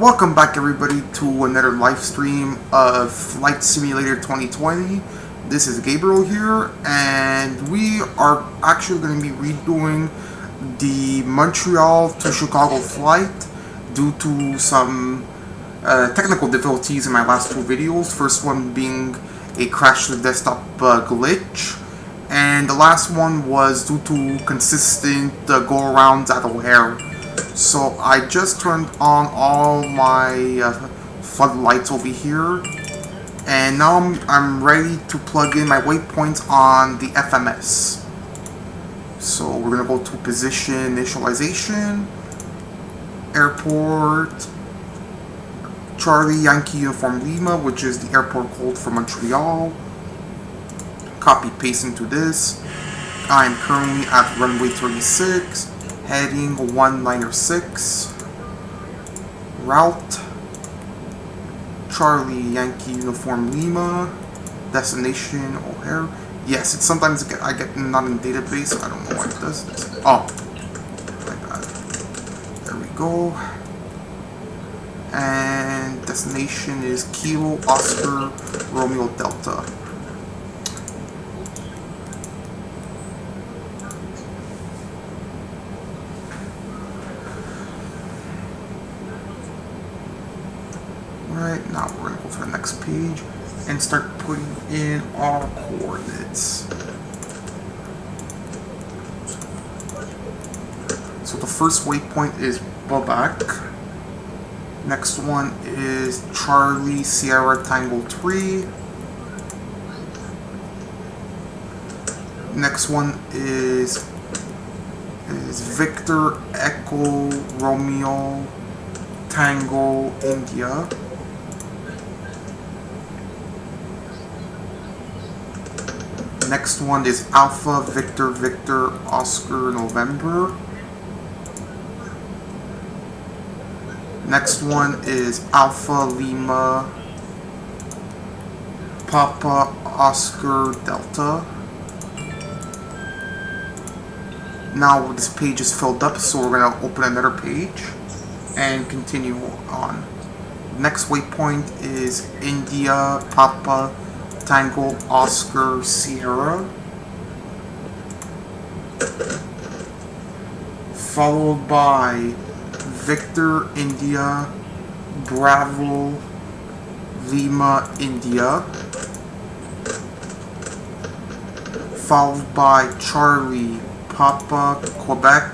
Welcome back everybody to another live stream of Flight Simulator 2020. This is Gabriel here, and we are actually going to be redoing the Montreal to Chicago flight due to some technical difficulties in my last two videos. First one being a crash to the desktop glitch, and the last one was due to consistent go-arounds at O'Hare. So I just turned on all my floodlights over here, and now I'm ready to plug in my waypoints on the FMS. So we're gonna go to position initialization, airport, Charlie Yankee Uniform Lima, which is the airport code for Montreal. Copy paste into this. I am currently at runway 36. Heading 196, route Charlie Yankee Uniform Lima, destination O'Hare. Yes, it's sometimes I get not in database. I don't know why it does this. Oh, my bad. There we go. And destination is Kilo Oscar Romeo Delta. Right, now we're going to go to the next page and start putting in our coordinates. So the first waypoint is Babak. Next one is Charlie Sierra Tango 3. Next one is Victor Echo Romeo Tango India. Next one is Alpha Victor Victor Oscar November. Next one is Alpha Lima Papa Oscar Delta. Now this page is filled up, so we're going to open another page and continue on. Next waypoint is India Papa Tango Oscar Sierra, followed by Victor India Bravo Lima India, followed by Charlie Papa Quebec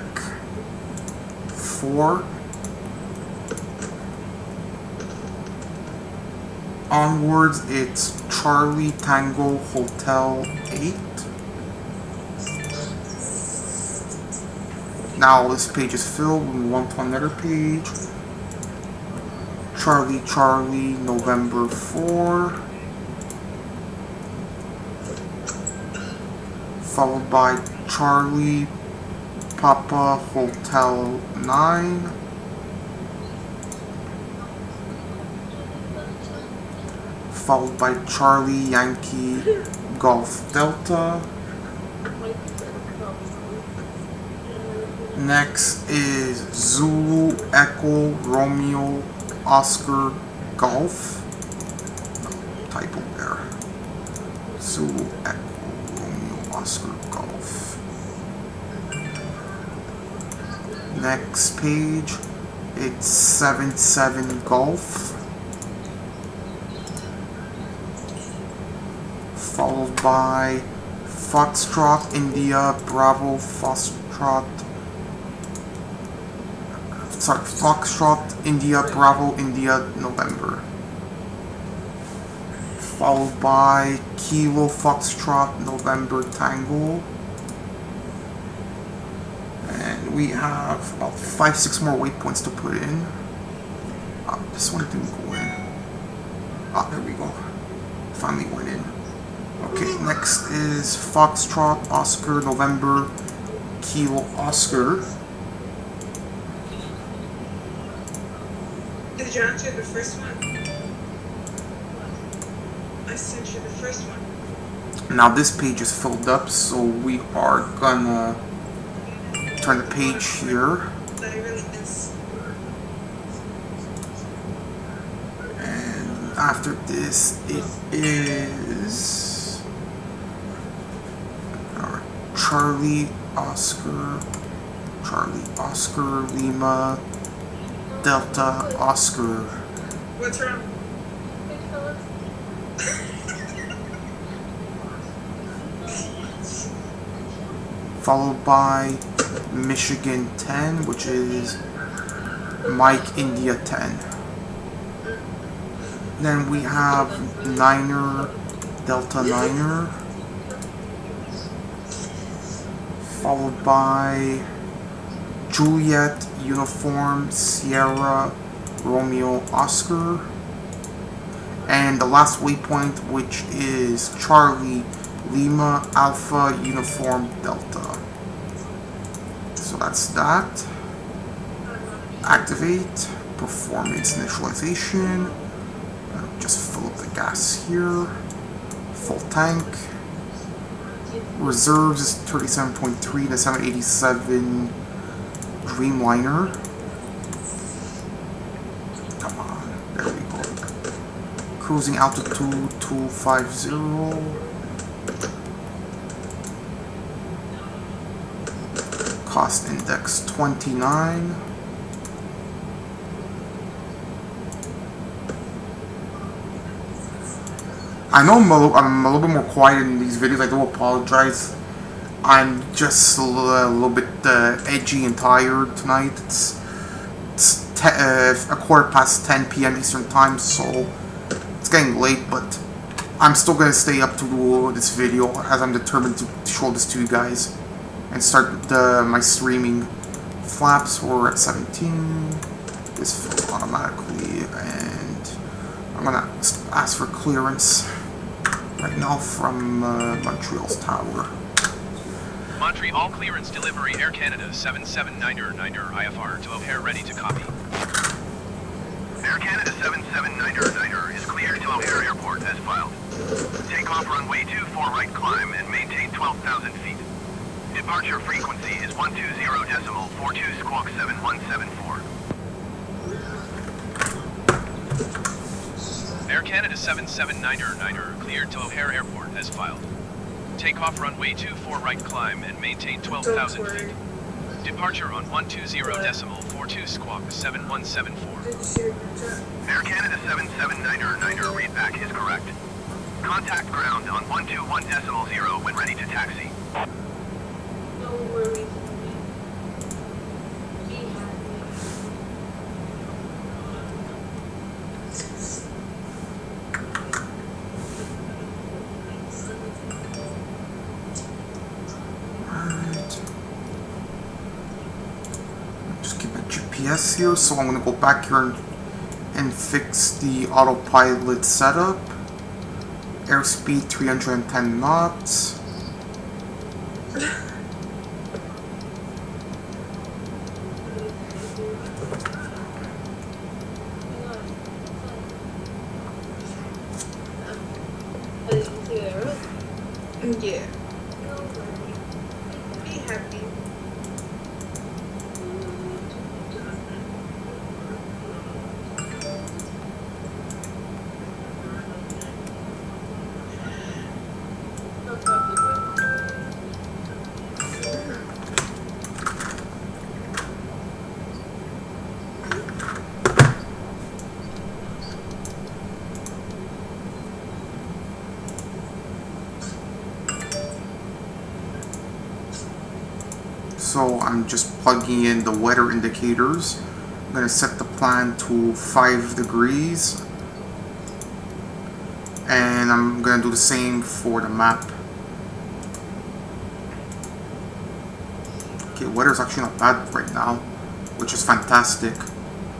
4. Onwards, it's Charlie Tango Hotel 8. Now this page is filled. We move on to another page. Charlie Charlie November 4. Followed by Charlie Papa Hotel 9. Followed by Charlie Yankee Golf Delta. Next is Zulu Echo Romeo Oscar Golf. Typo there. Zulu Echo Romeo Oscar Golf. Next page, it's 77 Golf. Followed by Foxtrot India Bravo Foxtrot India Bravo India November, followed by Kilo Foxtrot November Tango, and we have about 5-6 more waypoints to put in. This one didn't go in. There we go, finally went in. Okay, next is Foxtrot Oscar November Kilo Oscar. Did you answer the first one? I sent you the first one. Now this page is filled up, so we are gonna turn the page here. After this, it is Charlie Oscar Lima Delta Oscar. What's wrong? Followed by Michigan 10, which is Mike India 10. Then we have Niner Delta Niner, followed by Juliet Uniform Sierra Romeo Oscar, and the last waypoint, which is Charlie Lima Alpha Uniform Delta. So that's that. Activate, performance initialization, just fill up the gas here, full tank. Reserves is 37.3 to 787 Dreamliner. Come on, there we go. Cruising altitude 250. Cost index 29. I know I'm a little bit more quiet in these videos. I do apologize. I'm just a little bit edgy and tired tonight. It's a quarter past 10 p.m. Eastern Time, so it's getting late, but I'm still going to stay up to do this video as I'm determined to show this to you guys and start my streaming. Flaps were at 17. This filled automatically, and I'm going to ask for clearance right now from Montreal's tower. Montreal clearance delivery Air Canada 779er IFR to O'Hare ready to copy. Air Canada 779er is cleared to O'Hare Airport as filed. Takeoff runway 24 right climb and maintain 12,000 feet. Departure frequency is 120.42 squawk 7174. Air Canada 779er cleared to O'Hare Airport as filed. Takeoff runway 24 right climb and maintain 12,000 feet. Departure on 120.42 squawk 7174. Air Canada 779er readback is correct. Contact ground on 121.0 when ready to taxi. No worries. GPS here, so I'm going to go back here and fix the autopilot setup. Airspeed 310 knots. Yeah. Be happy. So I'm just plugging in the weather indicators. I'm going to set the plan to 5 degrees. And I'm going to do the same for the map. Okay, weather's actually not bad right now, which is fantastic.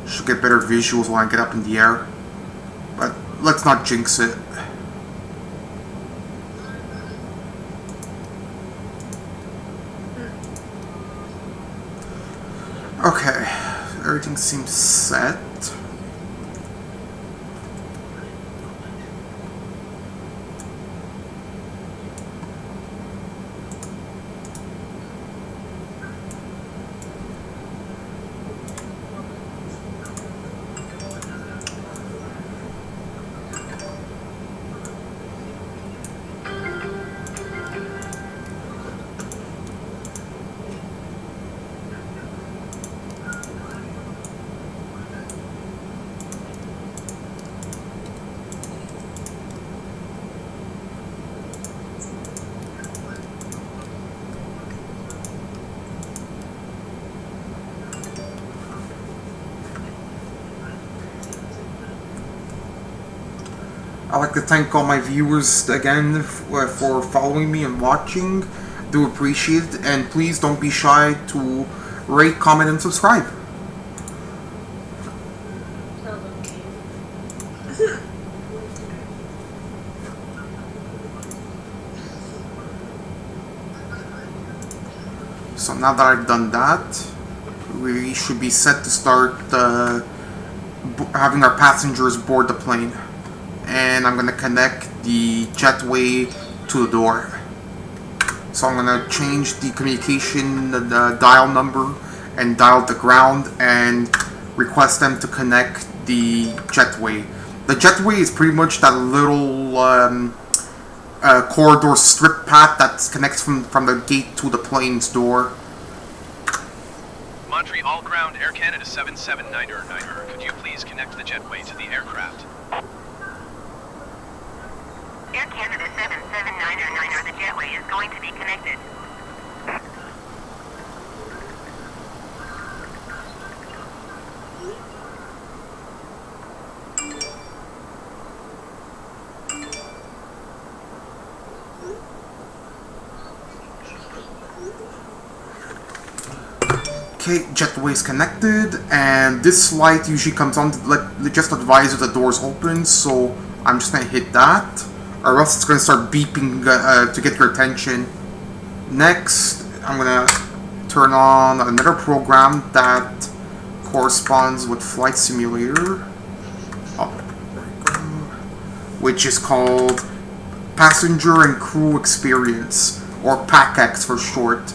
Should get better visuals when I get up in the air. But let's not jinx it. Okay, everything seems set. I'd like to thank all my viewers again for following me and watching. Do appreciate it, and please don't be shy to rate, comment, and subscribe. So now that I've done that, we should be set to start having our passengers board the plane. And I'm going to connect the jetway to the door. So I'm going to change the communication the dial number and dial the ground and request them to connect the jetway. The jetway is pretty much that little corridor strip path that connects from the gate to the plane's door. Montreal ground, Air Canada 779er. Could you please connect the jetway to the aircraft? Air Canada 779er, the jetway is going to be connected. Okay, jetway is connected, and this light usually comes on to just advise you the door's open, so I'm just gonna hit that, or else it's gonna start beeping to get your attention. Next, I'm gonna turn on another program that corresponds with Flight Simulator, which is called Passenger and Crew Experience, or PACX for short.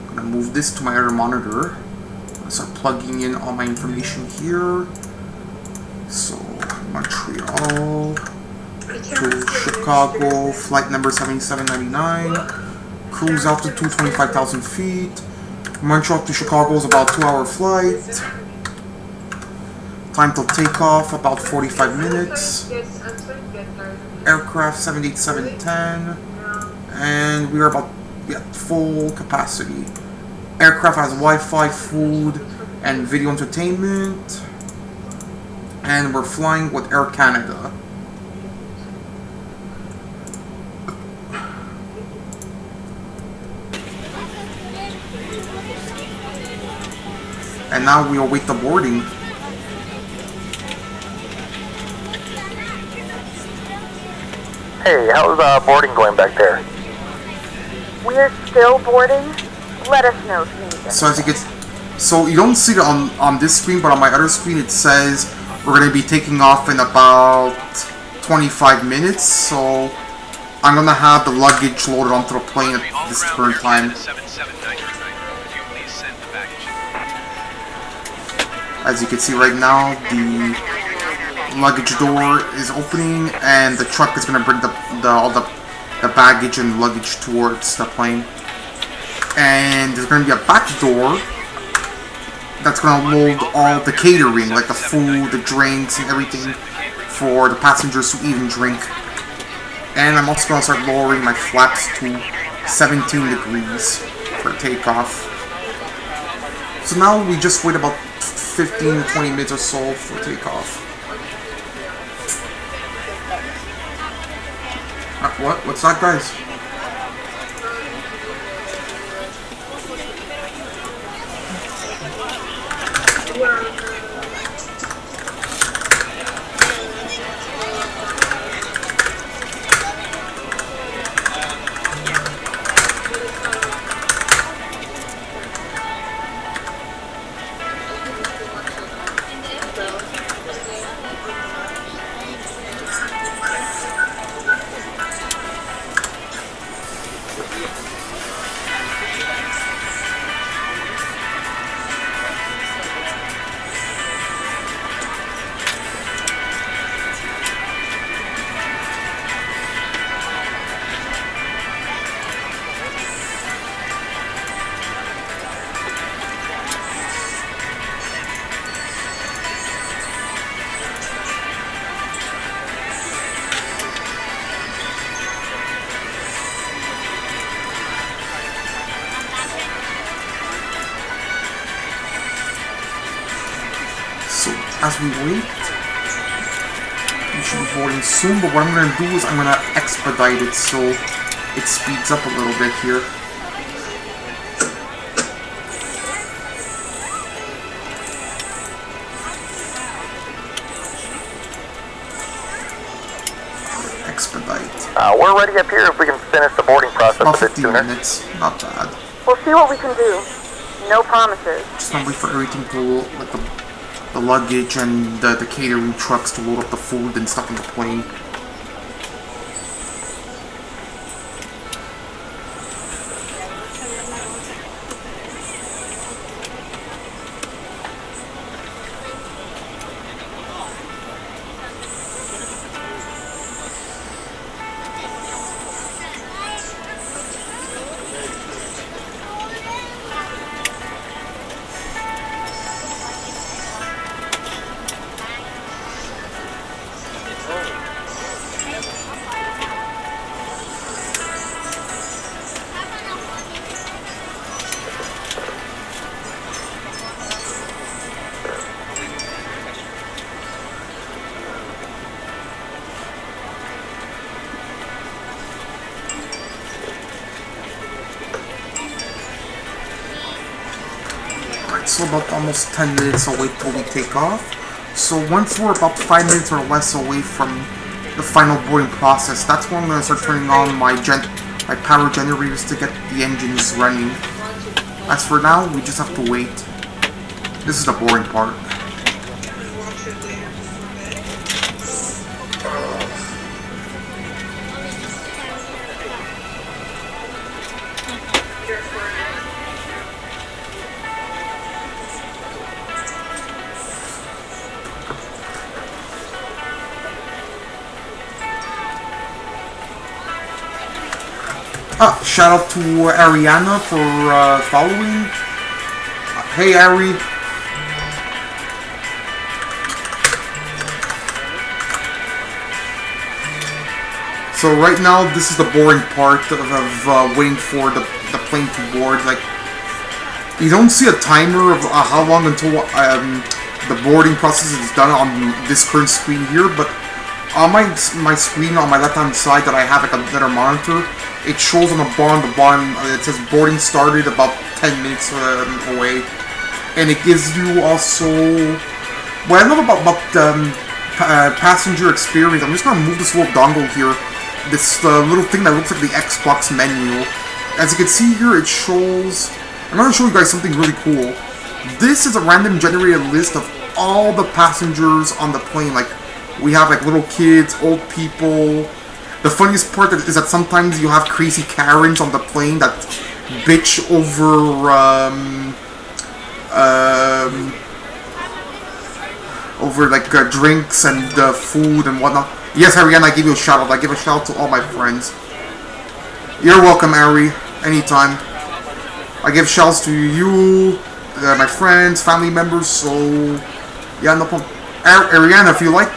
I'm gonna move this to my other monitor. I'll start plugging in all my information here. So, Montreal to Chicago, flight number 7799, cruise altitude 25,000 feet. Montreal to Chicago is about 2-hour flight. Time till takeoff about 45 minutes. Aircraft 78710, and we are about full capacity. Aircraft has Wi-Fi, food, and video entertainment, and we're flying with Air Canada. And now we await the boarding. Hey, how's boarding going back there? We're still boarding? Let us know if you need us. So as you get, so you don't see it on this screen, but on my other screen it says we're going to be taking off in about 25 minutes. So I'm going to have the luggage loaded onto the plane at this current time. As you can see right now, the luggage door is opening, and the truck is going to bring all the baggage and luggage towards the plane. And there's going to be a back door that's going to hold all the catering, like the food, the drinks, and everything for the passengers to eat and drink. And I'm also going to start lowering my flaps to 17 degrees for takeoff. So now we just wait about 15 to 20 minutes or so for takeoff. What's that, guys? So, as we wait, we should be boarding soon, but what I'm going to do is I'm going to expedite it so it speeds up a little bit here. Expedite. We're ready up here if we can finish the boarding process About a bit 15 sooner. minutes. Not bad. We'll see what we can do. No promises. Just gonna wait for everything to, like the luggage and the catering trucks to load up the food and stuff on the plane. So about almost 10 minutes away till we take off. So once we're about 5 minutes or less away from the final boarding process, that's when I'm going to start turning on my power generators to get the engines running. As for now, we just have to wait. This is the boring part. Watch it later before bed. Shout out to Ariana for following. Hey Ari. So right now, this is the boring part of waiting for the plane to board. Like, you don't see a timer of how long until the boarding process is done on this current screen here, but on my screen on my left-hand side that I have like a better monitor, it shows on the bottom, it says boarding started about 10 minutes away, and it gives you also. What I love about passenger experience. I'm just gonna move this little dongle here. This little thing that looks like the Xbox menu. As you can see here, it shows. I'm gonna show you guys something really cool. This is a random generated list of all the passengers on the plane. Like, we have like little kids, old people. The funniest part is that sometimes you have crazy Karens on the plane that bitch over drinks and food and whatnot. Yes, Ariana, I give you a shout out. I give a shout out to all my friends. You're welcome, Ari. Anytime. I give shouts to you, my friends, family members. So yeah, no problem. Ariana, if you like,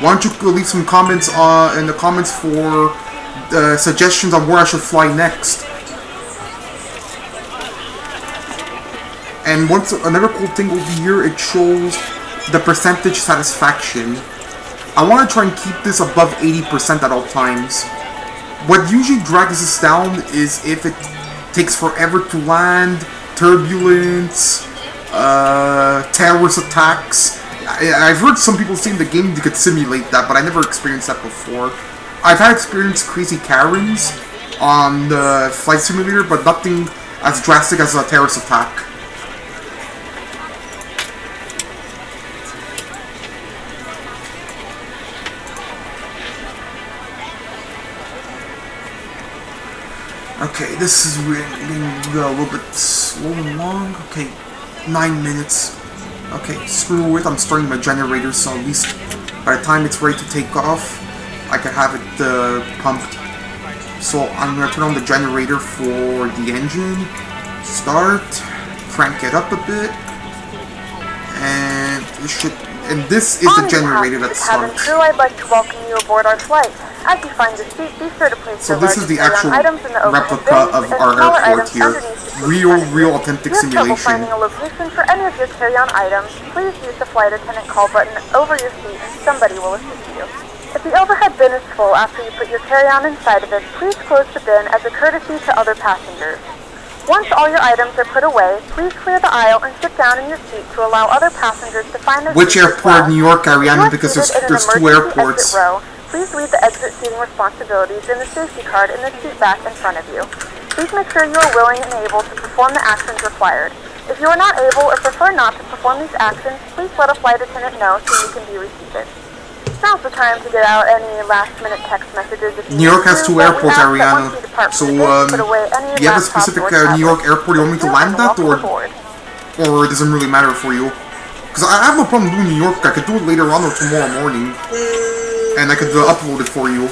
why don't you leave some comments in the comments for suggestions on where I should fly next. And another cool thing over here, it shows the percentage satisfaction. I want to try and keep this above 80% at all times. What usually drags this down is if it takes forever to land, turbulence, terrorist attacks. I've heard some people say in the game you could simulate that, but I never experienced that before. I've had experienced crazy Karens on the flight simulator, but nothing as drastic as a terrorist attack. Okay, this is getting a little bit slow and long. Okay, 9 minutes. Okay, screw it, I'm starting my generator, so at least by the time it's ready to take off, I can have it pumped. So I'm going to turn on the generator for the engine, start, crank it up a bit, and it should. And this is the generator that starts. Crew, I'd like to welcome you aboard our flight. As you find your seat, be sure to place so this is the actual replica of our airport here. real authentic If you have trouble simulation. finding a location for any of your carry-on items, please use the flight attendant call button over your seat and somebody will assist you. If the overhead bin is full after you put your carry-on inside of it, please close the bin as a courtesy to other passengers. Once all your items are put away, please clear the aisle and sit down in your seat to allow other passengers to find their Which seats as airport well. in New York are we If you on? are Because seated in an there's two emergency airports. exit row, please read the exit seating responsibilities in the safety card in the seat back in front of you. Please make sure you are willing and able to perform the actions required. If you are not able or prefer not to perform these actions, please let a flight attendant know so you can be reseated. Now's the time to get out any last-minute text messages if you New York need has to, two but we airports, ask that Ariana. once you depart So, from the gate, put away any you have a laptops specific or New York tablets. airport you want me to Thank land and at, welcome aboard. or it doesn't really matter for you? Because I have no problem doing New York. I could do it later on or tomorrow morning, and I could upload it for you.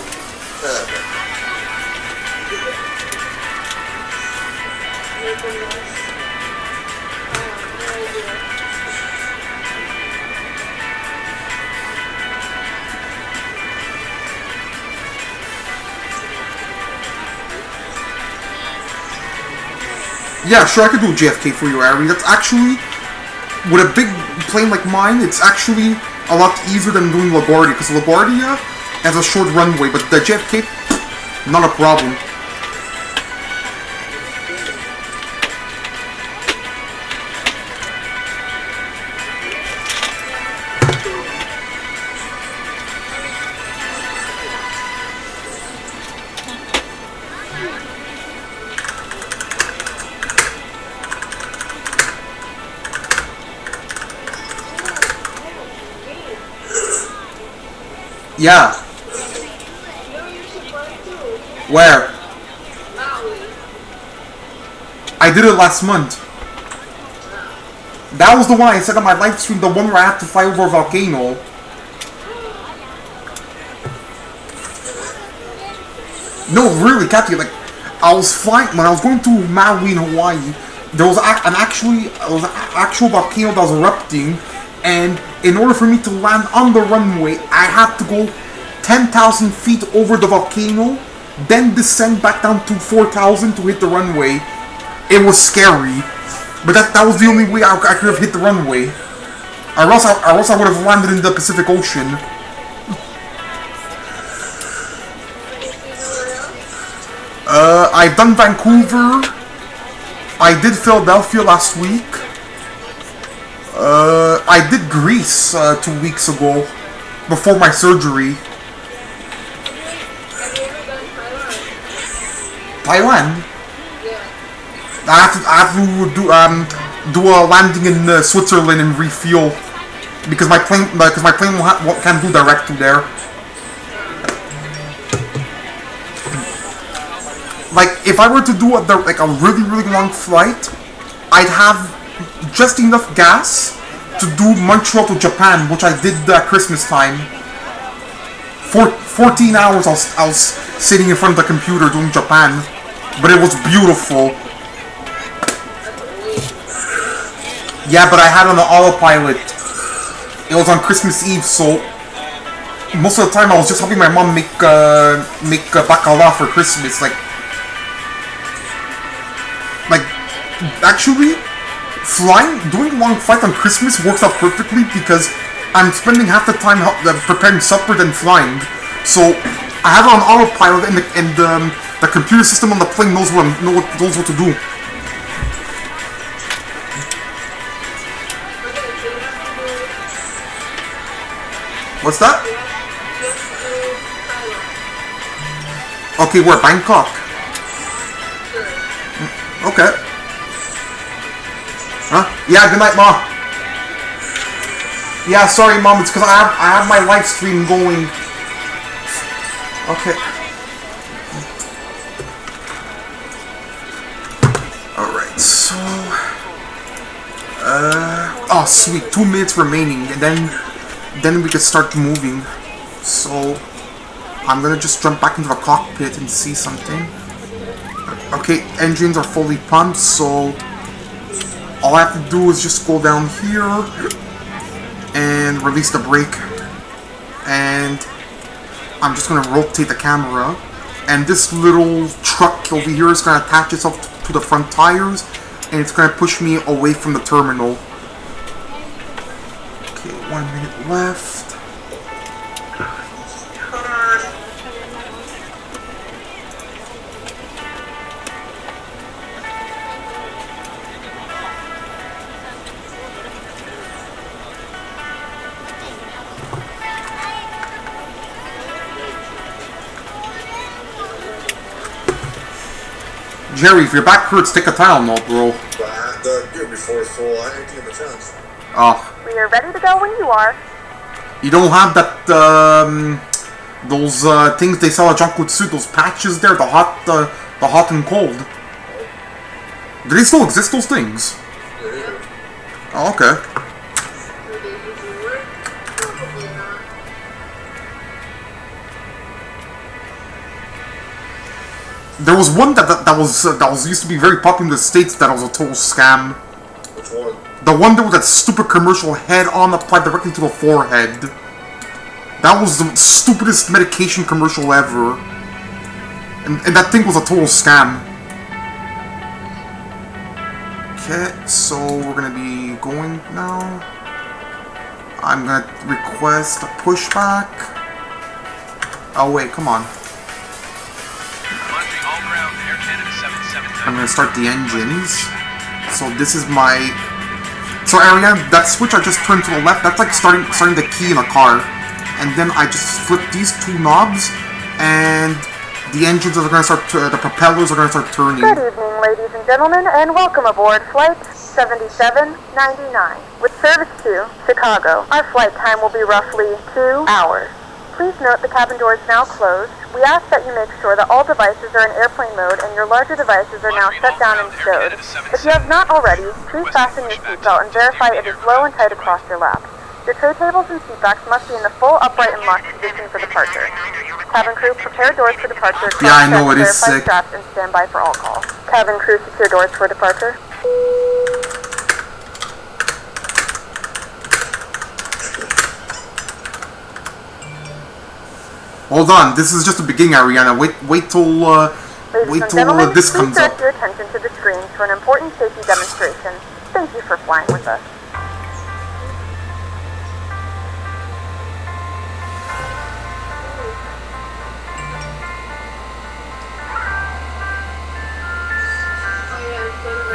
Yeah, sure, I could do JFK for you, Ari. That's actually, with a big plane like mine, it's actually a lot easier than doing LaGuardia, because LaGuardia has a short runway, but the JFK, not a problem. Yeah. Where? I did it last month. That was the one I said on my live stream, the one where I had to fly over a volcano. No, really, Kathy, like, I was flying, when I was going to Maui in Hawaii, there was an actual volcano that was erupting, and in order for me to land on the runway, I had to go 10,000 feet over the volcano, then descend back down to 4,000 to hit the runway. It was scary, but that was the only way I could have hit the runway. Or else I would have landed in the Pacific Ocean. I've done Vancouver. I did Philadelphia last week. I did Greece 2 weeks ago, before my surgery. Taiwan? I have to do a landing in Switzerland and refuel because my plane can't do direct to there. Like, if I were to do a really long flight, I'd have just enough gas to do Montreal to Japan, which I did at Christmas time. 14 hours I was sitting in front of the computer doing Japan, but it was beautiful. Yeah, but I had it on the autopilot. It was on Christmas Eve, so most of the time I was just helping my mom make bacala for Christmas. Like actually, doing a long flight on Christmas works out perfectly because I'm spending half the time preparing supper than flying. So I have it on autopilot, and the computer system on the plane knows what to do. What's that? Okay, where? Bangkok? Okay. Huh? Yeah, good night, Ma. Yeah, sorry, Mom, it's because I have my live stream going. Okay. Alright, so... oh, sweet. 2 minutes remaining, and then we can start moving. So I'm gonna just jump back into the cockpit and see something. Okay, engines are fully pumped, so all I have to do is just go down here and release the brake, and I'm just gonna rotate the camera, and this little truck over here is gonna attach itself to the front tires, and it's gonna push me away from the terminal. Okay, 1 minute left. Jerry, if your back hurts, take a Tylenol, bro. The beer before it's full. I empty in the trunks. Oh. We are ready to go when you are. You don't have that, those, things they sell at Jankutsu, those patches there, the hot and cold. Do they still exist, those things? Yeah. Oh, okay. There was one that was used to be very popular in the States that was a total scam. Which one? The one that was that stupid commercial head-on applied directly to the forehead. That was the stupidest medication commercial ever. And that thing was a total scam. Okay, so we're gonna be going now. I'm gonna request a pushback. Oh wait, come on. Montreal ground, Air Canada 779. I'm gonna start the engines. So this is my... So Ariane, that switch I just turned to the left, that's like starting the key in a car. And then I just flip these two knobs, and the engines are gonna start, the propellers are gonna start turning. Good evening, ladies and gentlemen, and welcome aboard Flight 7799 with service to Chicago. Our flight time will be roughly 2 hours. Please note the cabin door is now closed. We ask that you make sure that all devices are in airplane mode and your larger devices are now shut down and stowed. If you have not already, please fasten your seatbelt and verify it is low and tight across your lap. Your tray tables and seatbacks must be in the full upright and locked position for departure. Cabin crew, prepare doors for departure. Yeah, I know, it is verify sick. straps and stand by for all calls. Cabin crew, secure doors for departure. Hold on, this is just the beginning, Ariana. Wait till Ladies and gentlemen, this please comes up. direct your attention to the screens for an important safety demonstration. Thank you for flying with us.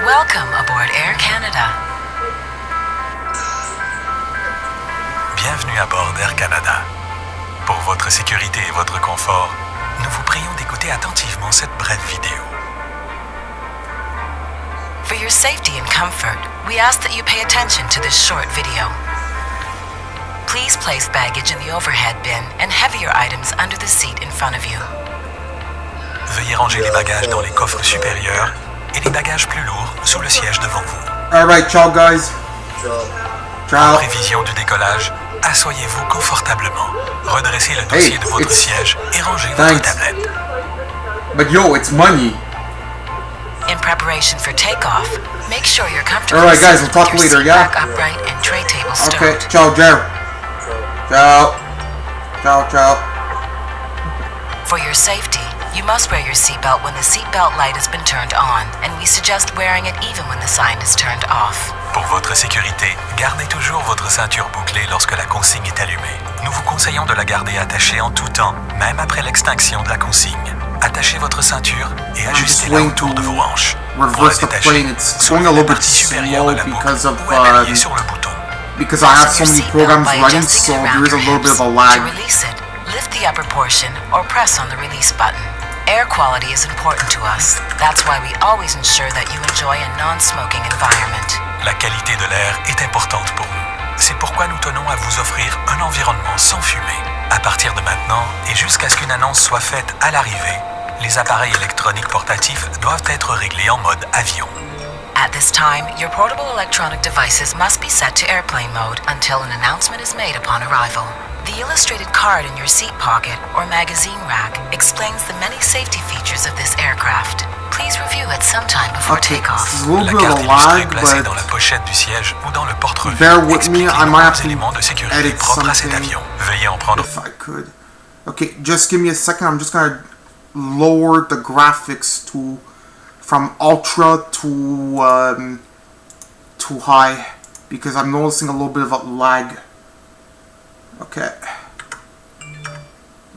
Welcome aboard Air Canada. Bienvenue à bord d'Air Canada. Pour votre sécurité et votre confort, nous vous prions d'écouter attentivement cette brève vidéo. For your safety and comfort, we ask that you pay attention to this short video. Please place baggage in the overhead bin and heavier items under the seat in front of you. Veuillez ranger les bagages dans les coffres supérieurs et les bagages plus lourds sous le siège devant vous. Alright, ciao guys. En Ciao. prévision du décollage, asseyez-vous confortablement, redressez le dossier de votre siège et rangez votre tablette. But yo, it's money. In preparation for takeoff, make sure you're comfortable. Alright guys, we'll seated talk with your later, seat yeah? back upright and tray table stowed. Okay, ciao, Jer. Ciao. Ciao, ciao. For your safety, you must wear your seatbelt when the seatbelt light has been turned on, and we suggest wearing it even when the sign is turned off. Pour votre sécurité, gardez toujours votre ceinture bouclée lorsque la consigne est allumée. Nous vous conseillons de la garder attachée en tout temps, même après l'extinction de la consigne. Attachez votre ceinture et ajustez-la autour de vos hanches. Pour la Reverse the détacher, plane. It's going soulevez a la little bit partie supérieure slow de la boucle because of ou appuyez sur le bouton. because I have so many programs running, so there is a little bit of a lag. To release it, lift the upper portion or press on the release button. Air quality is important to us. That's why we always ensure that you enjoy a non-smoking environment. La qualité de l'air est importante pour nous. C'est pourquoi nous tenons à vous offrir un environnement sans fumée. À partir de maintenant et jusqu'à ce qu'une annonce soit faite à l'arrivée, les appareils électroniques portatifs doivent être réglés en mode avion. At this time, your portable electronic devices must be set to airplane mode until an announcement is made upon arrival. The illustrated card in your seat pocket or magazine rack explains the many safety features of this aircraft. Please review it sometime before takeoff. It's a little La bit carte of a illustrée lag, placée but dans la pochette du siège ou dans le porte-revue bear with me, explique I les might have nombreux to éléments de sécurité edit propres à cet something. avion. Veuillez en prendre. If I could. Okay, just give me a second. I'm just gonna lower the graphics to from ultra to high, because I'm noticing a little bit of a lag. Okay.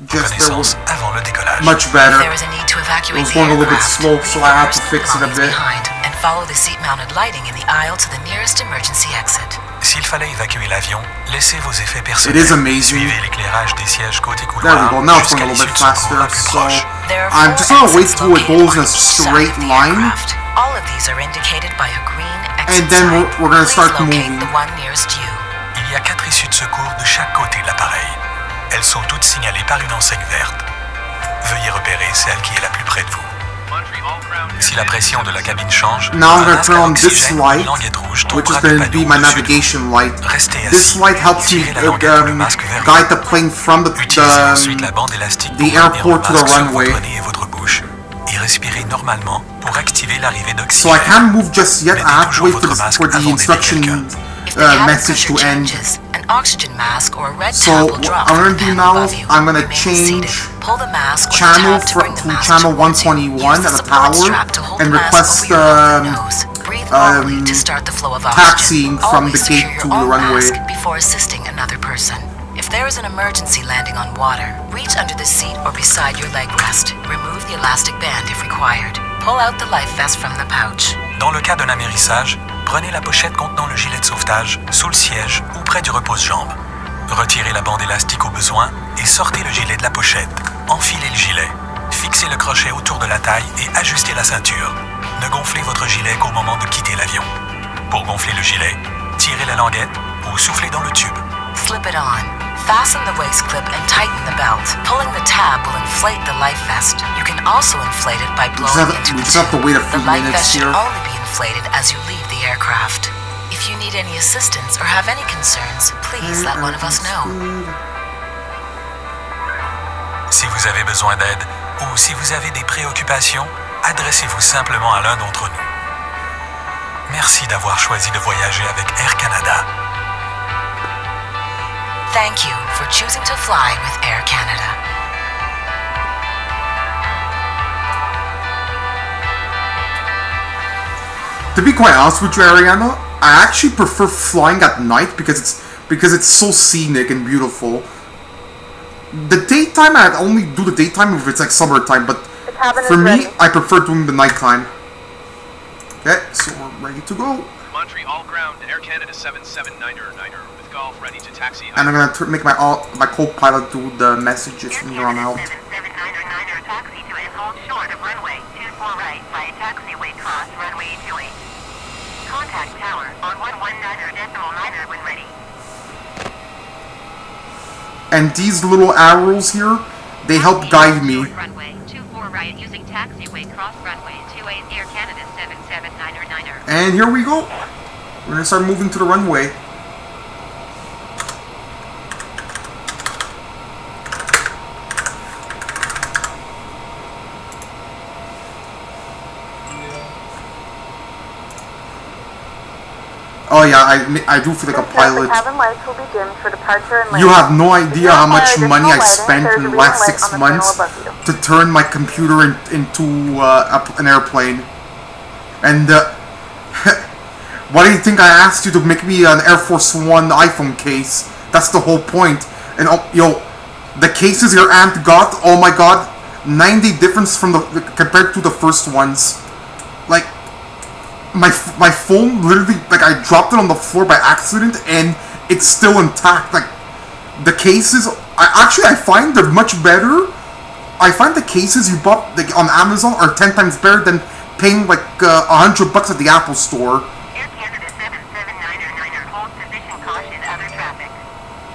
Just Reconnaissance avant le décollage. much better. There is a need to It evacuate was the going a little bit aircraft. slow, so I had to fix it a bit. Behind and follow the seat-mounted lighting in the aisle to the nearest emergency exit. S'il fallait évacuer l'avion, laissez vos effets It personnels. is amazing. Suivez l'éclairage des sièges côté There we couloir go. Now it's jusqu'à going a l'issue little bit du secours la faster. plus So proche. There are I'm 4 just gonna wait exits till it located goes in a on each side straight of the line, aircraft. All of these are indicated by a green exit and then sign. we're gonna Please start locate moving. the one nearest you. Il y a 4 issues de secours de chaque côté de l'appareil. Elles sont toutes signalées par une enseigne verte. Veuillez repérer celle qui est la plus près de vous. Montreal ground. Si la pression de la cabine change, Now I'm un gonna masque turn à on this oxygène ou light, une languette rouge which is tombera going du to be panneau my au-dessus de vous. navigation light. Restez This assis. light helps me Tirez la languette ou le masque vers vous. guide the plane from Utilisez ensuite la bande élastique pour the maintenir le airport to masque the sur runway. votre nez et votre bouche. Et respirez normalement pour activer l'arrivée So I d'oxygène. can't move just yet. I Mettez have to toujours wait for votre masque the avant d'aider instruction quelqu'un. If the cabin message pressure to end. changes, an oxygen mask or a red tab So will what drop I'm from gonna the do panel now, above you. I'm gonna Remain change seated. Pull the mask or the channel tab to bring the to mask channel towards you. 121 Use at the the support tower strap to hold and the mask request over your mouth and nose. Breathe normally to start the flow of oxygen. taxiing from the Always gate secure to your the own runway. mask before assisting another person. If there is an emergency landing on water, reach under the seat or beside your leg rest. Remove the elastic band if required. Pull out the life vest from the pouch. Dans le cas d'un amérissage, prenez la pochette contenant le gilet de sauvetage sous le siège ou près du repose-jambe. Retirez la bande élastique au besoin et sortez le gilet de la pochette. Enfilez le gilet. Fixez le crochet autour de la taille et ajustez la ceinture. Ne gonflez votre gilet qu'au moment de quitter l'avion. Pour gonfler le gilet, tirez la languette ou soufflez dans le tube. Slip it on. Fasten the waist clip and tighten the belt. Pulling the tab will inflate the life vest. You can also inflate it by blowing into we the just have to tube. wait a The few life minutes vest should here. only be inflated as you leave the aircraft. If you need any assistance or have any concerns, please let one of us know. Si vous avez besoin d'aide ou si vous avez des préoccupations, adressez-vous simplement à l'un d'entre nous. Merci d'avoir choisi de voyager avec Air Canada. Thank you for choosing to fly with Air Canada. To be quite honest with you, Ariana, I actually prefer flying at night because it's so scenic and beautiful. The daytime, I'd only do the daytime if it's like summertime, but The cabin for is me, ready. I prefer doing the nighttime. Okay, so we're ready to go. Montreal ground, Air Canada 779er with Golf ready to taxi. And I'm gonna make my co-pilot do the messages from here on out. 7799 taxi to and hold short of runway 24 right by taxiway cross runway 28. Contact tower on 119.9 when ready. And these little arrows here, they help guide me. Runway 24 right using taxiway cross runway 28 Air Canada 779er. And here we go. We're gonna start moving to the runway. Oh yeah, I do feel like a The pilot. cabin lights will be dimmed for departure and You landing. have no idea how much money I Additional spent lighting, in the there's a last green light 6 on the panel months above to turn my computer into an airplane. And why do you think I asked you to make me an Air Force One iPhone case? That's the whole point. And yo, the cases your aunt got, oh my god, 90 difference from compared to the first ones. Like, my phone literally, like, I dropped it on the floor by accident and it's still intact. Like, the cases, I find they're much better. I find the cases you bought like on Amazon are 10 times better than paying like $100 at the Apple store. Air Canada 779er hold position caution other traffic.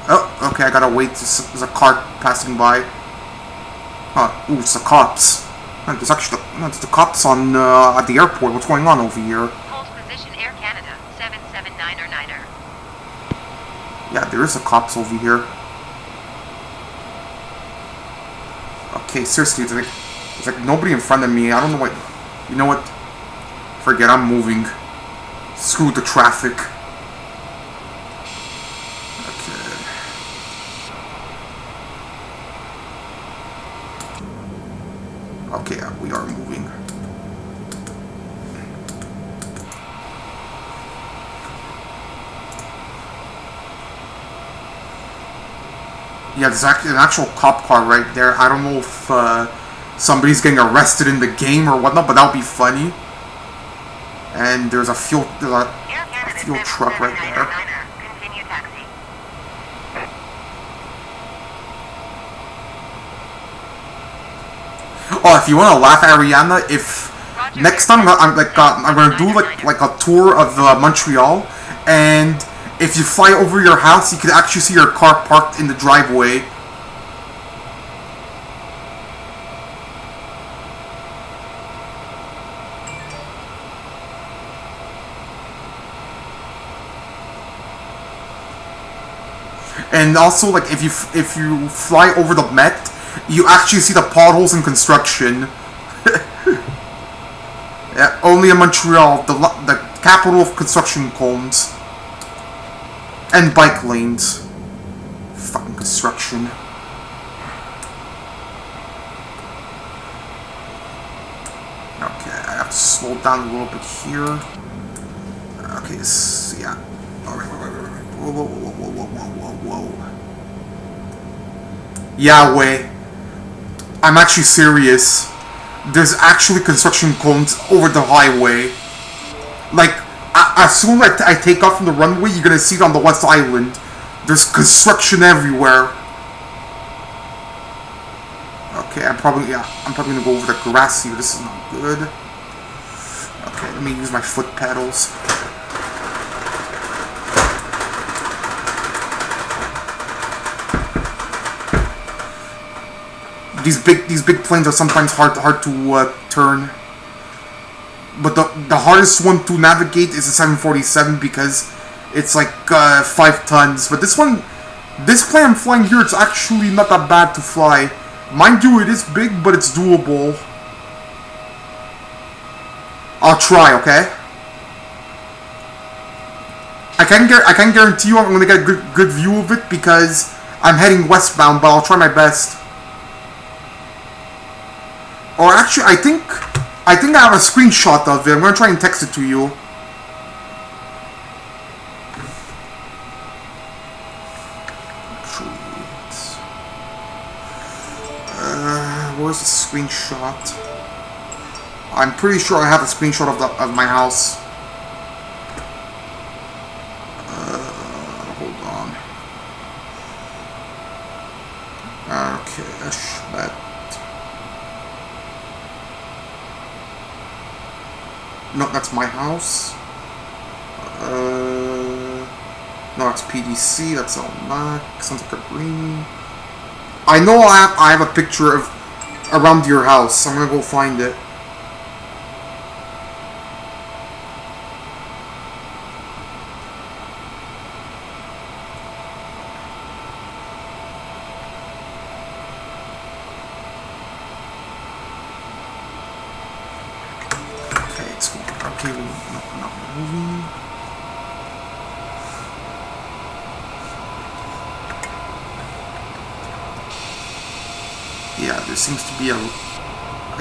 Oh, okay, I gotta wait. There's a car passing by. Ooh, it's the cops. There's actually the cops on at the airport. What's going on over here? Hold position Air Canada 779er. Yeah, there is a cops over here. Okay, seriously, there's like nobody in front of me. I don't know what. You know what? Forget. I'm moving. Screw the traffic. Okay, we are moving. Yeah, there's actually an actual cop car right there. I don't know if somebody's getting arrested in the game or whatnot, but that would be funny. And there's a fuel truck right there. Continue taxi. Oh, if you want to laugh, Ariana, if next time I'm gonna do like a tour of Montreal, and if you fly over your house, you can actually see your car parked in the driveway. And also, like, if you fly over the Met, you actually see the potholes in construction. Yeah, only in Montreal, the capital of construction cones. And bike lanes. Fucking construction. Okay, I have to slow down a little bit here. Okay, yeah. Alright, whoa. Yahweh. I'm actually serious. There's actually construction cones over the highway. Like, as soon as I take off from the runway, you're gonna see it on the West Island. There's construction everywhere. Okay, I'm probably gonna go over the grass here. This is not good. Okay, let me use my foot pedals. These big planes are sometimes hard to turn. But the hardest one to navigate is the 747 because it's like 5 tons. But this plane I'm flying here, it's actually not that bad to fly. Mind you, it is big, but it's doable. I'll try, okay? I can't guarantee you I'm gonna get a good view of it because I'm heading westbound, but I'll try my best. Or actually, I think I have a screenshot of it. I'm gonna try and text it to you. Where's the screenshot? I'm pretty sure I have a screenshot of my house. Hold on. Okay, that. No, that's my house. No, that's PDC. That's all Mac. Sounds like a green. I know I have a picture of around your house. I'm gonna go find it. Okay, we're not moving. Yeah, there seems to be a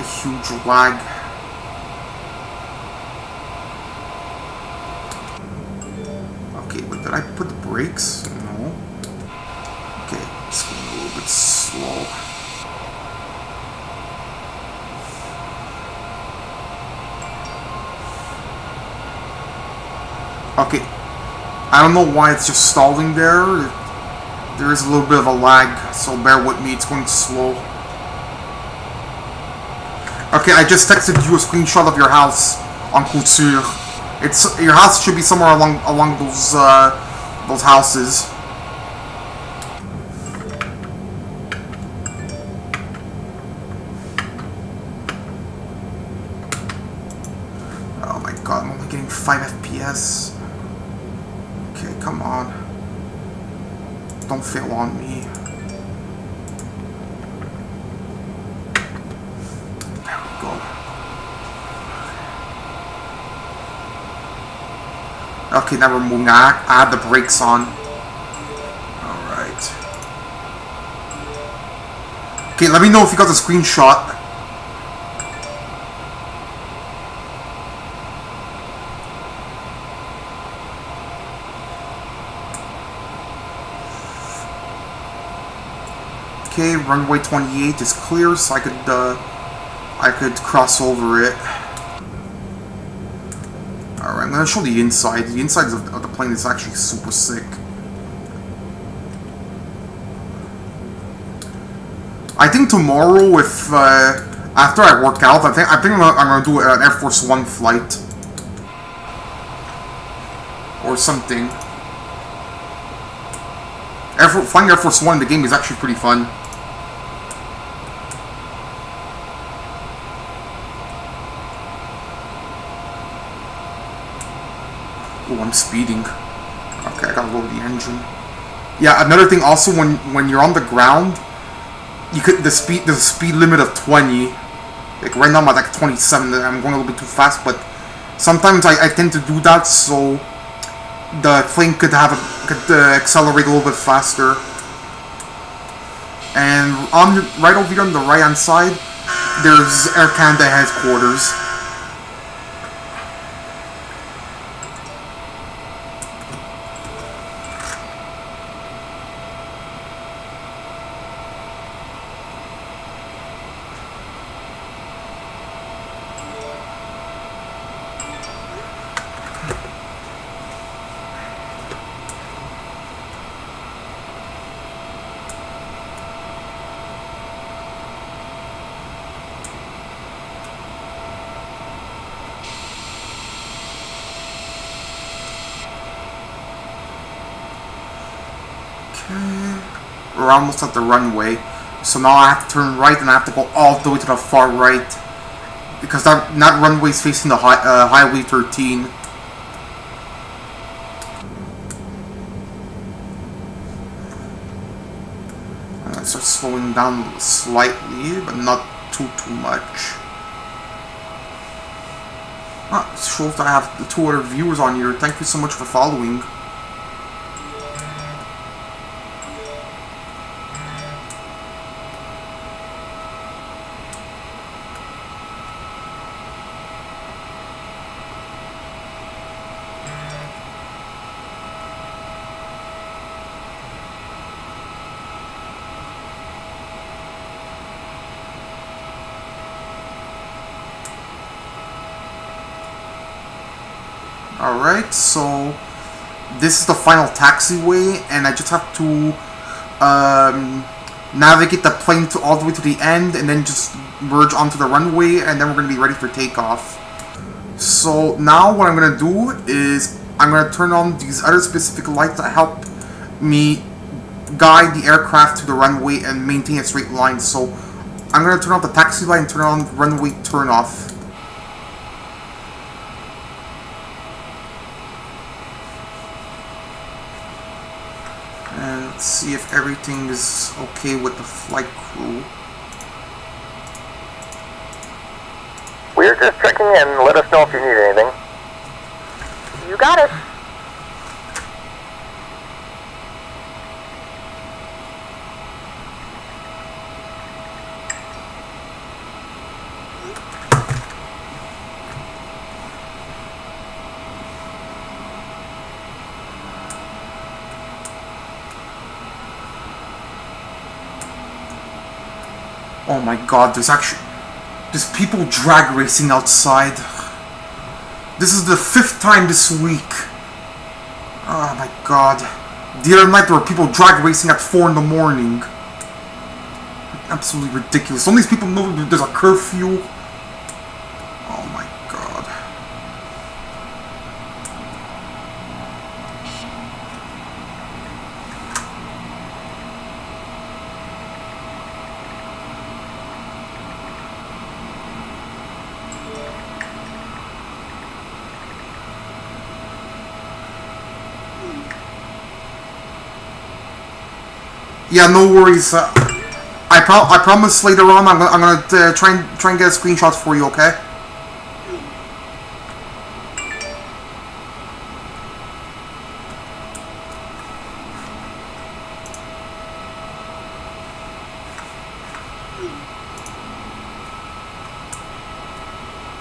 huge lag. Okay, but did I put the brakes? No. Okay, it's going a little bit slow. Okay, I don't know why it's just stalling there. There is a little bit of a lag, so bear with me, it's going slow. Okay, I just texted you a screenshot of your house on Couture. Your house should be somewhere along those houses. Oh my god, I'm only getting 5 FPS. Okay, come on. Don't fail on me. There we go. Okay, now we're moving. I have the brakes on. Alright. Okay, let me know if you got the screenshot. Okay, runway 28 is clear, so I could cross over it. Alright, I'm gonna show the inside. The inside of the plane is actually super sick. I think tomorrow, if after I work out, I think I'm gonna do an Air Force One flight or something. Flying Air Force One in the game is actually pretty fun. Oh, I'm speeding. Okay, I gotta lower the engine. Yeah, another thing also, when you're on the ground, there's a speed limit of 20. Like right now I'm at like 27. I'm going a little bit too fast, but sometimes I tend to do that so the plane could accelerate a little bit faster. And right over here on the right hand side, there's Air Canada headquarters. We're almost at the runway, so now I have to turn right and I have to go all the way to the far right because that runway is facing the Highway 13. I'm gonna start slowing down slightly, but not too much. Ah, it shows that I have the 2 other viewers on here. Thank you so much for following. Alright, so this is the final taxiway, and I just have to navigate the plane all the way to the end, and then just merge onto the runway, and then we're going to be ready for takeoff. So now what I'm going to do is I'm going to turn on these other specific lights that help me guide the aircraft to the runway and maintain a straight line. So I'm going to turn off the taxi light and turn on runway turn off. And let's see if everything is okay with the flight crew. We're just checking in. Let us know if you need anything. You got it. Oh my god, there's people drag racing outside. This is the 5th time this week. Oh my god. The other night there were people drag racing at 4 in the morning. Absolutely ridiculous. Don't these people know there's a curfew? Oh my god. Yeah, no worries. I promise later on I'm gonna try and get a screenshot for you, okay?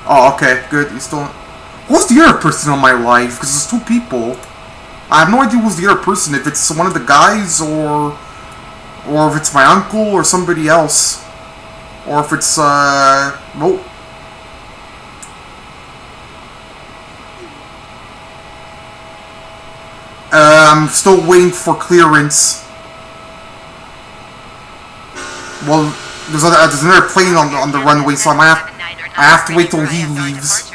Oh, okay, good. You still. Who's the other person on my live? Because there's 2 people. I have no idea who's the other person. If it's one of the guys or Or if it's my uncle or somebody else. Or if it's, oh. I'm still waiting for clearance. Well, there's another plane on the runway, so I have to wait till he leaves.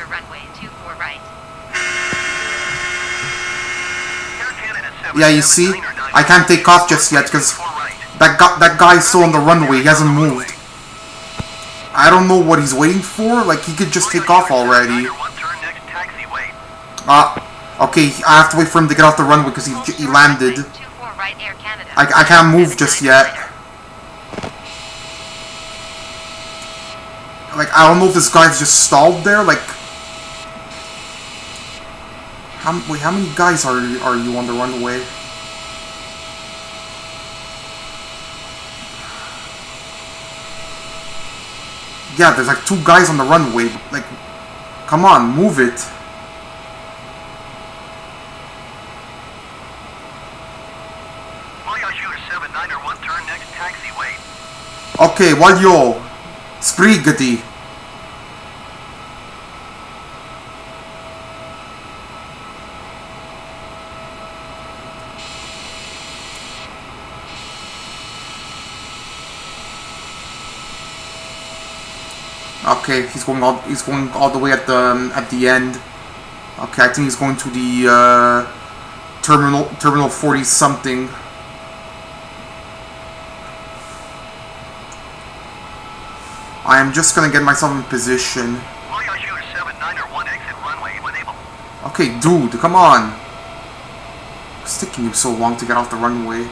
Yeah, you see, I can't take off just yet because that guy's still on the runway. He hasn't moved. I don't know what he's waiting for. Like, he could just take off already. Okay, I have to wait for him to get off the runway because he landed. I can't move just yet. Like, I don't know if this guy's just stalled there. Like, wait, how many guys are you on the runway? Yeah, there's like 2 guys on the runway. Like, come on, move it. Okay, Wayo, Sprigati. Okay, he's going all the way at the end. Okay, I think he's going to the terminal 40 something. I am just gonna get myself in position. Okay, dude, come on. It's taking you so long to get off the runway.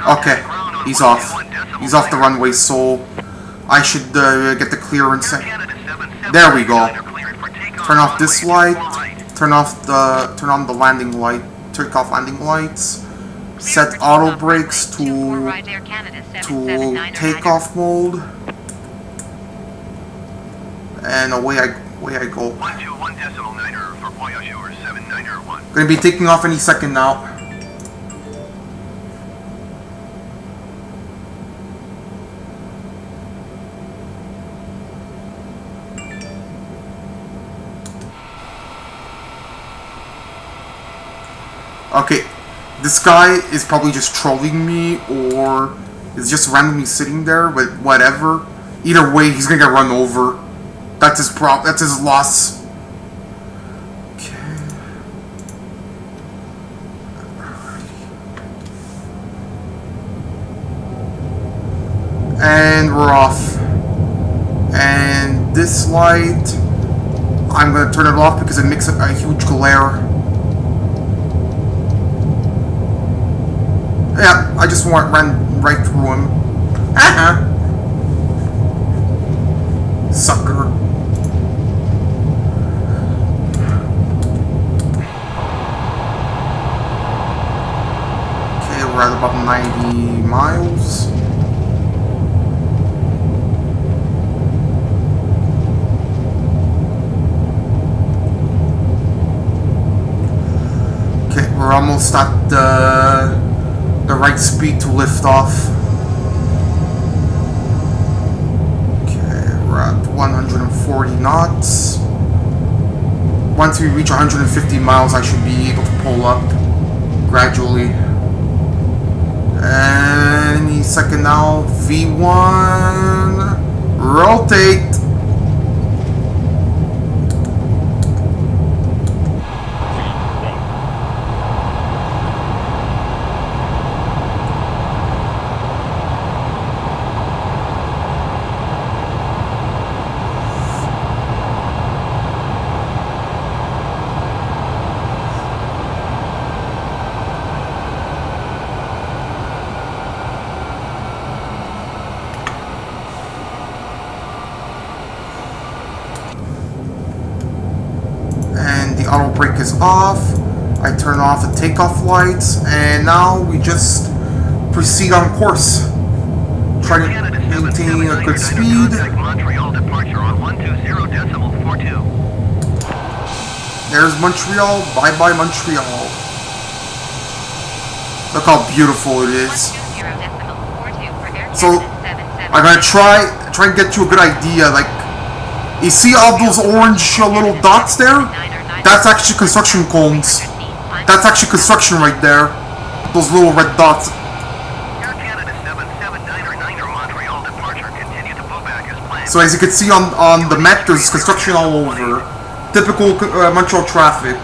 Okay, he's off. He's off the runway, so I should get the clearance. There we go. Turn off this light. Turn on the landing light. Take off landing lights. Set auto brakes to takeoff mode. And away I go. Gonna be taking off any second now. Okay, this guy is probably just trolling me, or is just randomly sitting there, but whatever. Either way, he's gonna get run over. That's his loss. Okay. And we're off. And this light, I'm gonna turn it off because it makes a huge glare. Yeah, I just ran right through him. Sucker. Okay, we're at about 90 miles. Okay, we're almost at the right speed to lift off. Okay, we're at 140 knots. Once we reach 150 miles, I should be able to pull up gradually. Any second now, V1, rotate. Auto brake is off. I turn off the takeoff lights, and now we just proceed on course. Try to maintain a good speed. Contact Montreal departure on 120.42. There's Montreal. Bye bye Montreal. Look how beautiful it is. So I'm gonna try and get you a good idea. Like, you see all those orange little dots there? That's actually construction cones. That's actually construction right there. Those little red dots. Air Canada 779er Montreal departure. Continue to pullback as planned. So as you can see on the map, there's construction all over. Typical Montreal traffic.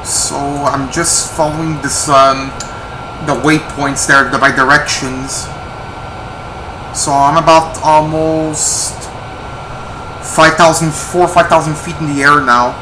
So I'm just following this the waypoints there by directions. So I'm about almost 5,000 feet in the air now.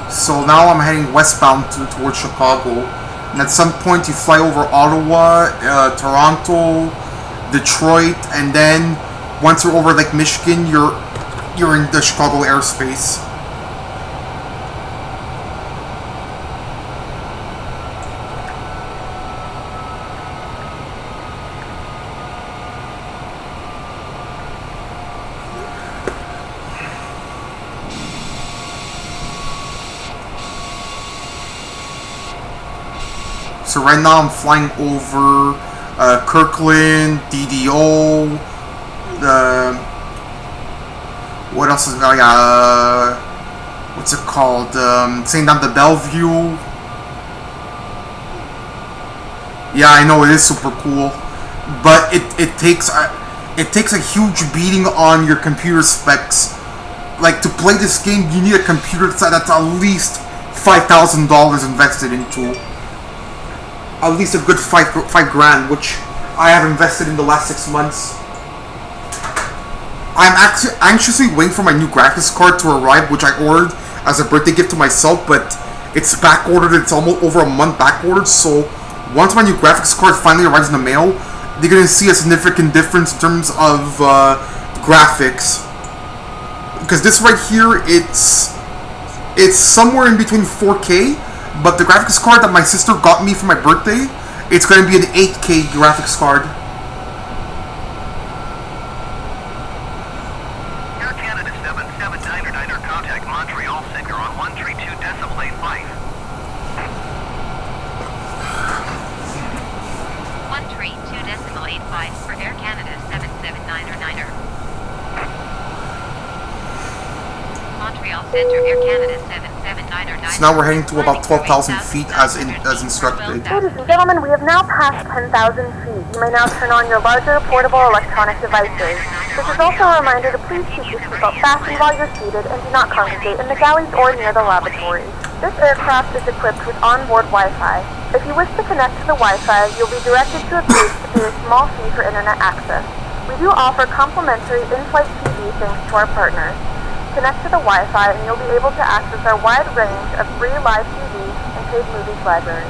So now I'm heading westbound towards Chicago, and at some point you fly over Ottawa, Toronto, Detroit, and then once you're over Lake Michigan, you're in the Chicago airspace. So right now I'm flying over Kirkland, DDO, what else is going on? What's it called? St. Anne de Bellevue. Yeah, I know, it is super cool, but it takes a huge beating on your computer specs. Like, to play this game, you need a computer that's at least $5,000 invested into. At least a good five grand, which I have invested in the last 6 months. I'm actually anxiously waiting for my new graphics card to arrive, which I ordered as a birthday gift to myself, but it's back ordered. It's almost over a month back ordered. So once my new graphics card finally arrives in the mail, they're gonna see a significant difference in terms of graphics. Because this right here, it's somewhere in between 4K. But the graphics card that my sister got me for my birthday, it's going to be an 8K graphics card. Air Canada 779er contact Montreal Center on 132.85. 132.85 for Air Canada 779er. Montreal Center, Air Canada 779er. So now we're heading to about 12,000 feet as instructed. Ladies and gentlemen, we have now passed 10,000 feet. You may now turn on your larger portable electronic devices. This is also a reminder to please keep your seatbelt fastened while you're seated and do not congregate in the galleys or near the lavatories. This aircraft is equipped with onboard Wi-Fi. If you wish to connect to the Wi-Fi, you'll be directed to a page to pay a small fee for internet access. We do offer complimentary in-flight TV thanks to our partners. Connect to the Wi-Fi and you'll be able to access our wide range of free live TV and paid movies library.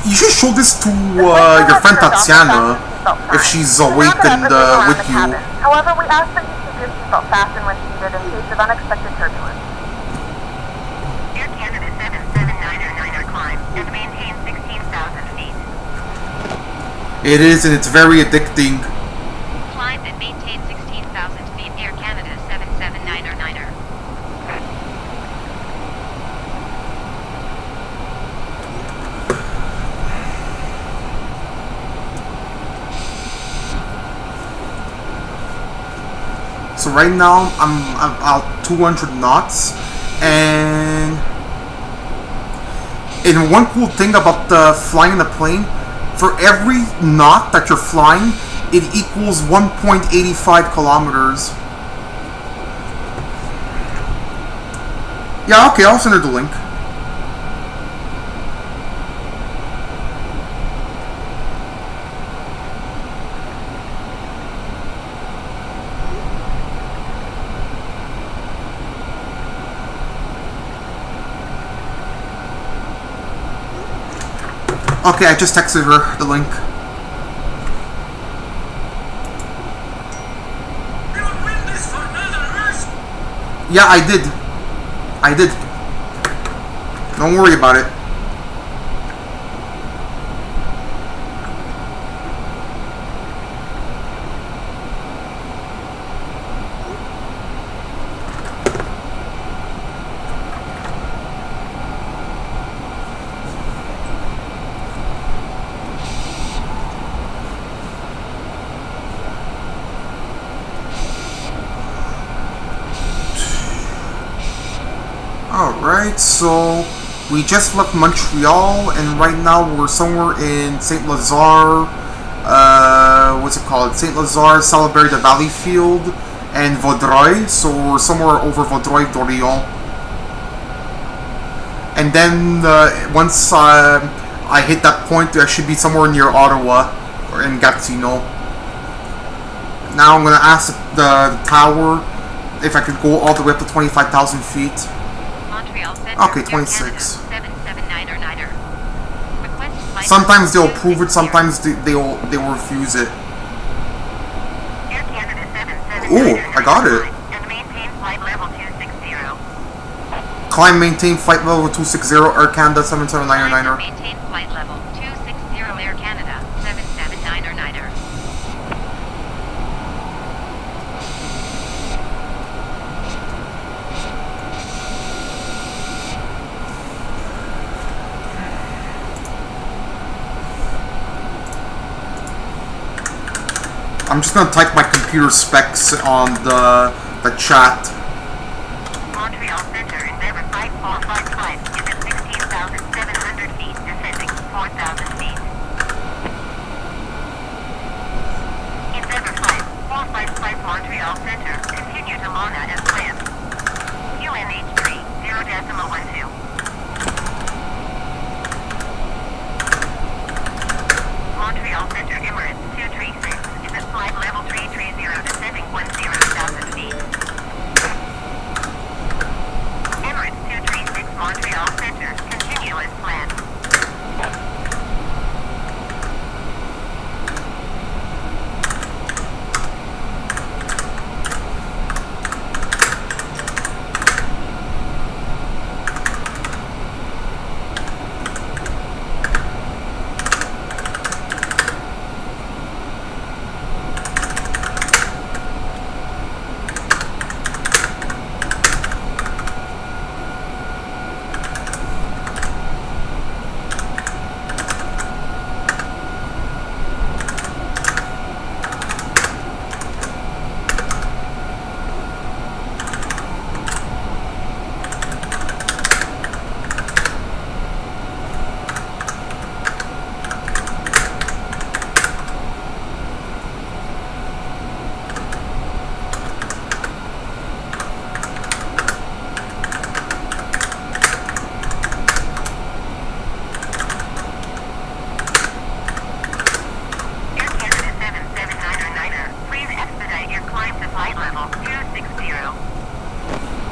You should show this to your friend Tatiana if she's awake and with you. However, we ask that you keep your seatbelt fastened when seated in case of unexpected turbulence. Air Canada 779er climb and maintain 16,000 feet. It is, and it's very addicting. Climb and maintain 16,000 feet. Air Canada 779er. So right now I'm about 200 knots, and one cool thing about flying the plane, for every knot that you're flying, it equals 1.85 kilometers. Yeah, okay, I'll send her the link. Okay, I just texted her the link. Yeah, I did. Don't worry about it. Alright, so we just left Montreal, and right now we're somewhere in Saint Lazare, what's it called? Saint Lazare, Salaberry de Valleyfield, and Vaudreuil, so we're somewhere over Vaudreuil, Dorion. And then once I hit that point, I should be somewhere near Ottawa, or in Gatineau. Now I'm going to ask the tower if I could go all the way up to 25,000 feet. Okay, 26. Sometimes they'll approve it, sometimes they'll refuse it. Oh, I got it. Climb, maintain flight level 260, Air Canada 779er. Maintain flight level 260, Air Canada 779er. I'm just gonna type my computer specs on the chat.